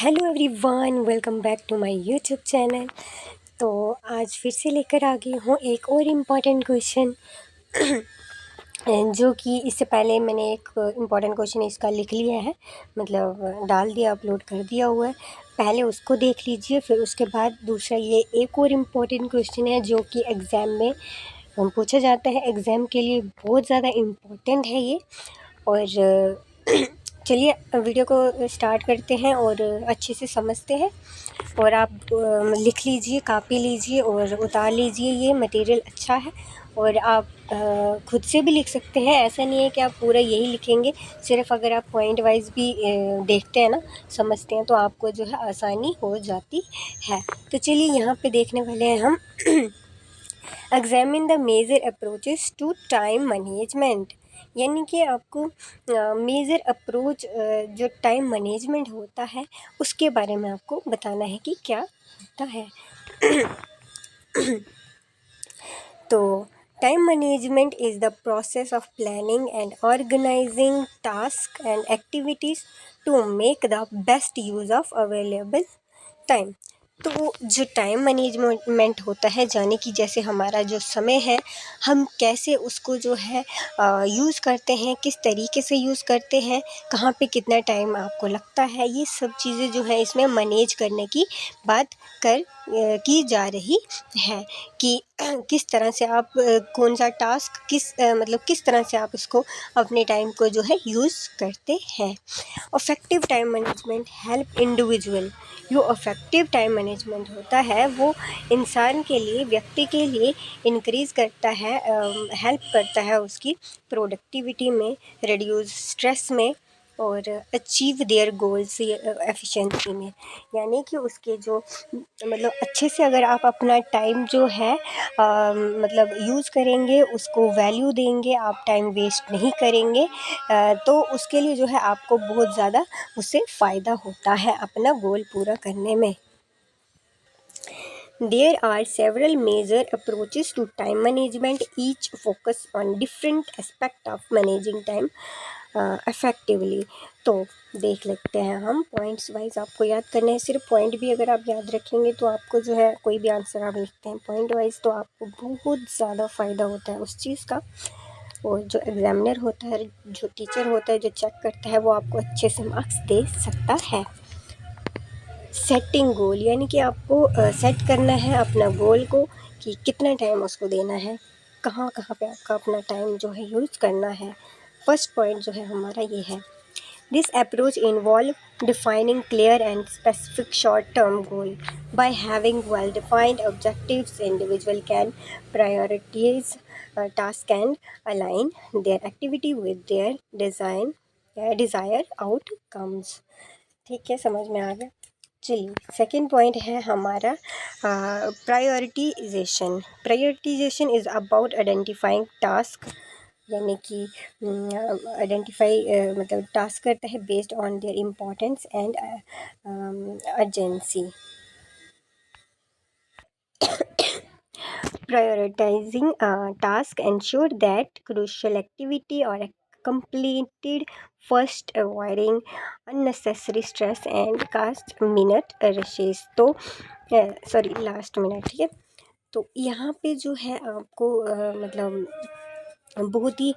Hello everyone, welcome back to my YouTube channel. तो आज फिर से लेकर आ गई हूँ एक और इम्पॉर्टेंट क्वेश्चन जो कि इससे पहले मैंने एक इम्पॉर्टेंट क्वेश्चन इसका लिख लिया है, मतलब डाल दिया, अपलोड कर दिया हुआ है। पहले उसको देख लीजिए, फिर उसके बाद दूसरा ये एक और इम्पॉर्टेंट क्वेश्चन है जो कि एग्ज़ाम में पूछा जाता है। एग्ज़ाम के लिए बहुत ज़्यादा इम्पॉर्टेंट है ये। और चलिए वीडियो को स्टार्ट करते हैं और अच्छे से समझते हैं। और आप लिख लीजिए, कापी लीजिए और उतार लीजिए। ये मटेरियल अच्छा है और आप खुद से भी लिख सकते हैं। ऐसा नहीं है कि आप पूरा यही लिखेंगे। सिर्फ अगर आप पॉइंट वाइज भी देखते हैं ना, समझते हैं, तो आपको जो है आसानी हो जाती है। तो चलिए यहाँ पे देखने वाले हैं हम examine the major approaches to time management. यानी कि आपको मेजर अप्रोच जो टाइम मैनेजमेंट होता है उसके बारे में आपको बताना है कि क्या होता है। तो time management is the process of planning and organizing task and activities to make the best use of available time. तो जो टाइम मैनेजमेंट होता है, जाने कि जैसे हमारा जो समय है, हम कैसे उसको जो है यूज़ करते हैं, किस तरीके से यूज़ करते हैं, कहाँ पे कितना टाइम आपको लगता है, ये सब चीज़ें जो है इसमें मैनेज करने की बात की जा रही है कि किस तरह से आप कौन सा टास्क मतलब किस तरह से आप इसको अपने टाइम को जो है यूज़ करते हैं। Effective time management help individual. जो इफ़ेक्टिव टाइम मैनेजमेंट होता है वो इंसान के लिए, व्यक्ति के लिए इंक्रीज़ करता है, हेल्प करता है उसकी प्रोडक्टिविटी में, रिड्यूस स्ट्रेस में और अचीव देयर गोल्स एफिशिएंसी में। यानी कि उसके जो मतलब अच्छे से अगर आप अपना टाइम जो है मतलब यूज़ करेंगे, उसको वैल्यू देंगे, आप टाइम वेस्ट नहीं करेंगे, तो उसके लिए जो है आपको बहुत ज़्यादा उससे फ़ायदा होता है अपना गोल पूरा करने में। There are several major approaches to time management, each focus on different aspect of managing time effectively. तो देख लेते हैं हम पॉइंट्स वाइज। आपको याद करना है, सिर्फ पॉइंट भी अगर आप याद रखेंगे तो आपको जो है कोई भी आंसर आप लिखते हैं पॉइंट वाइज तो आपको बहुत ज़्यादा फ़ायदा होता है उस चीज़ का। और जो एग्ज़ामिनर होता है, जो टीचर होता है, जो चेक करता है, वो आपको अच्छे से मार्क्स दे सकता है। सेटिंग गोल, यानी कि आपको सेट करना है अपना गोल को कि कितना टाइम उसको देना है, कहाँ कहाँ पे आपका अपना टाइम जो है यूज़ करना है। फर्स्ट पॉइंट जो है हमारा ये है, this approach involve defining clear and specific short term goal. By having well defined objectives, individual can prioritize task and align their activity with their desire outcomes. ठीक है, समझ में आ गया। चलिए सेकेंड पॉइंट है हमारा prioritisation. Prioritisation is about identifying task, यानी कि आइडेंटिफाई मतलब टास्क करता है based on their importance and urgency. Prioritizing a task ensure that crucial activity are completed first, avoiding unnecessary stress and last minute rushes। तो sorry, last minute, ठीक है। तो यहाँ पे जो है आपको मतलब बहुत ही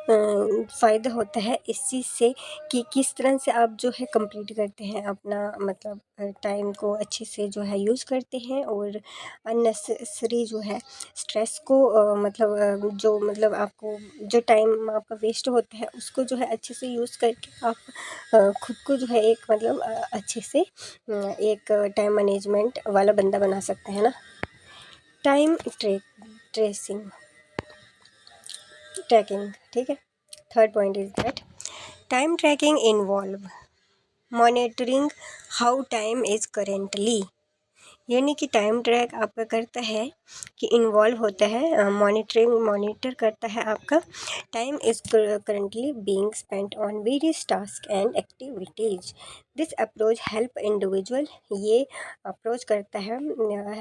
फ़ायदा होता है इस चीज़ से कि किस तरह से आप जो है कंप्लीट करते हैं अपना, मतलब टाइम को अच्छे से जो है यूज़ करते हैं और अननेसेसरी जो है स्ट्रेस को जो मतलब आपको जो टाइम आपका वेस्ट होता है उसको जो है अच्छे से यूज़ करके आप खुद को जो है एक मतलब अच्छे से एक टाइम मैनेजमेंट वाला बंदा बना सकते हैं ना। टाइम ट्रेसिंग ट्रैकिंग, ठीक है। Third point is that time tracking involve monitoring how time is currently. यानी कि टाइम ट्रैक आपका करता है कि इन्वॉल्व होता है, मॉनिटर करता है आपका time is currently being spent on various task and activities. This approach help individual, ये अप्रोच करता है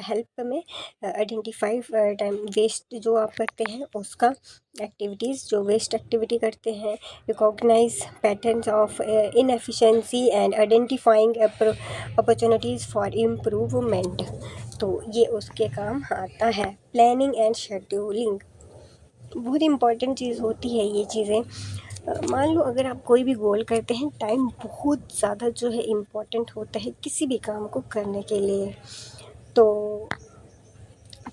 हेल्प में आइडेंटिफाई टाइम वेस्ट जो आप करते हैं उसका, एक्टिविटीज़ जो वेस्ट एक्टिविटी करते हैं, recognize patterns of inefficiency and identifying opportunities for improvement. तो ये उसके काम आता है। प्लानिंग एंड शेड्यूलिंग बहुत इम्पॉर्टेंट चीज़ होती है ये चीज़ें। मान लो अगर आप कोई भी गोल करते हैं, टाइम बहुत ज़्यादा जो है इम्पॉर्टेंट होता है किसी भी काम को करने के लिए। तो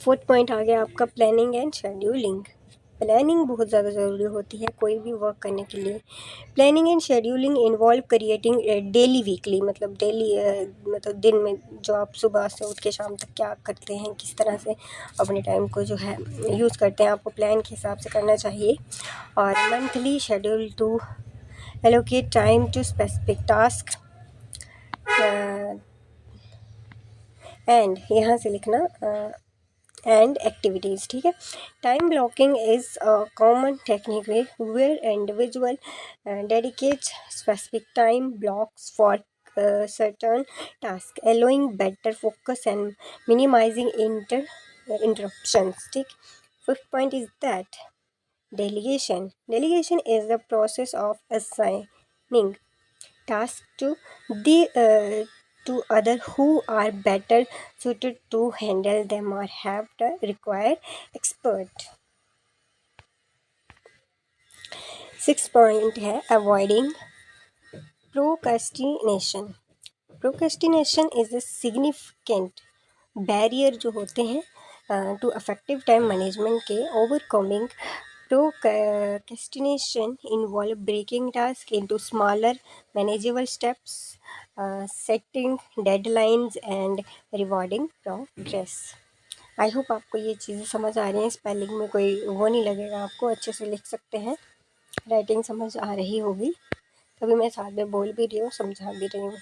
फोर्थ पॉइंट आ गया आपका प्लानिंग एंड शेड्यूलिंग। प्लानिंग बहुत ज़्यादा ज़रूरी होती है कोई भी वर्क करने के लिए। Planning and scheduling involve creating daily weekly, मतलब डेली मतलब दिन में जो आप सुबह से उठ के शाम तक क्या करते हैं, किस तरह से अपने टाइम को जो है यूज़ करते हैं, आपको प्लान के हिसाब से करना चाहिए। और monthly schedule to allocate time to specific task and यहाँ से लिखना एंड एक्टिविटीज़, ठीक है। Time blocking is a common technique where individual dedicates specific time blocks for certain task, allowing better focus and minimizing interruptions, ठीक। Fifth point is that delegation is the process of assigning task to other who are better suited to handle them or have the required expert। Six point है avoiding procrastination. Procrastination is a significant barrier जो होते हैं to effective time management के। Overcoming procrastination involve breaking tasks into smaller manageable steps, setting deadlines and rewarding progress। I hope आपको ये चीज़ें समझ आ रही हैं। स्पेलिंग में कोई वो नहीं लगेगा, आपको अच्छे से लिख सकते हैं, राइटिंग समझ आ रही होगी, तभी मैं साथ में बोल भी रही हूँ, समझा भी रही हूँ।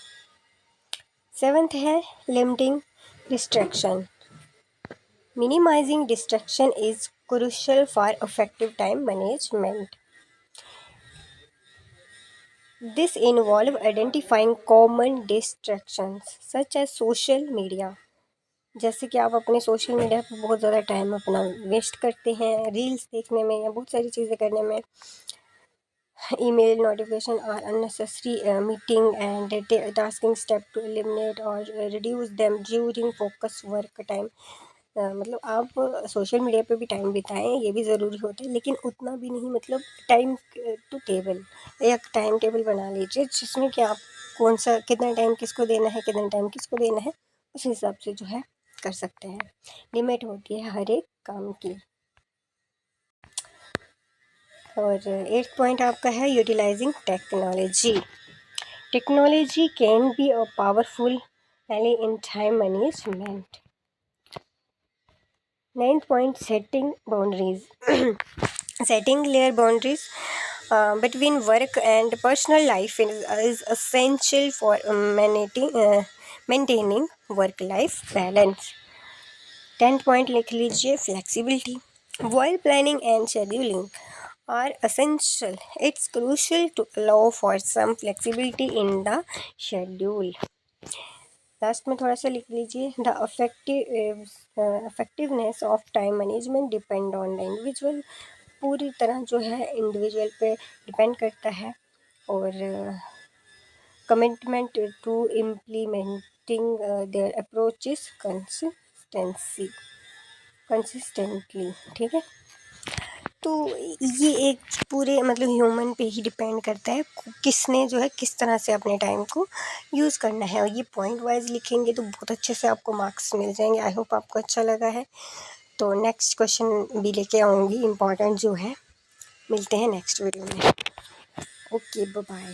सेवन्थ है limiting distraction. Minimizing distraction is crucial for effective time management. This involves identifying common distractions such as social media। जैसे कि आप अपने सोशल मीडिया पर बहुत ज़्यादा टाइम अपना वेस्ट करते हैं रील्स देखने में या बहुत सारी चीज़ें करने में। ईमेल नोटिफिकेशन और unnecessary meeting and tasking step to eliminate और reduce them during focus work time. मतलब आप सोशल मीडिया पे भी टाइम बिताएं, ये भी ज़रूरी होता है, लेकिन उतना भी नहीं। मतलब टाइम टू टेबल, एक टाइम टेबल बना लीजिए जिसमें कि आप कौन सा कितना टाइम किसको देना है, कितना टाइम किसको देना है, उस हिसाब से जो है कर सकते हैं। लिमिट होती है हर एक काम की। और एट्थ पॉइंट आपका है utilizing technology. Technology can be a powerful ally in time management. Ninth point setting boundaries. setting clear boundaries between work and personal life is essential for maintaining work life balance। 10th point लिख लीजिए flexibility. while planning and scheduling are essential, it's crucial to allow for some flexibility in the schedule। Last में थोड़ा सा लिख लीजिए the effectiveness of time management depend on the individual. पूरी तरह जो है इंडिविजुअल पे डिपेंड करता है। और commitment to implementing their approaches consistently, ठीक है। तो ये एक पूरे मतलब ह्यूमन पे ही डिपेंड करता है किसने जो है किस तरह से अपने टाइम को यूज़ करना है। और ये पॉइंट वाइज लिखेंगे तो बहुत अच्छे से आपको मार्क्स मिल जाएंगे। आई होप आपको अच्छा लगा है। तो नेक्स्ट क्वेश्चन भी लेके आऊँगी इम्पॉर्टेंट जो है। मिलते हैं नेक्स्ट वीडियो में। Okay, bye bye.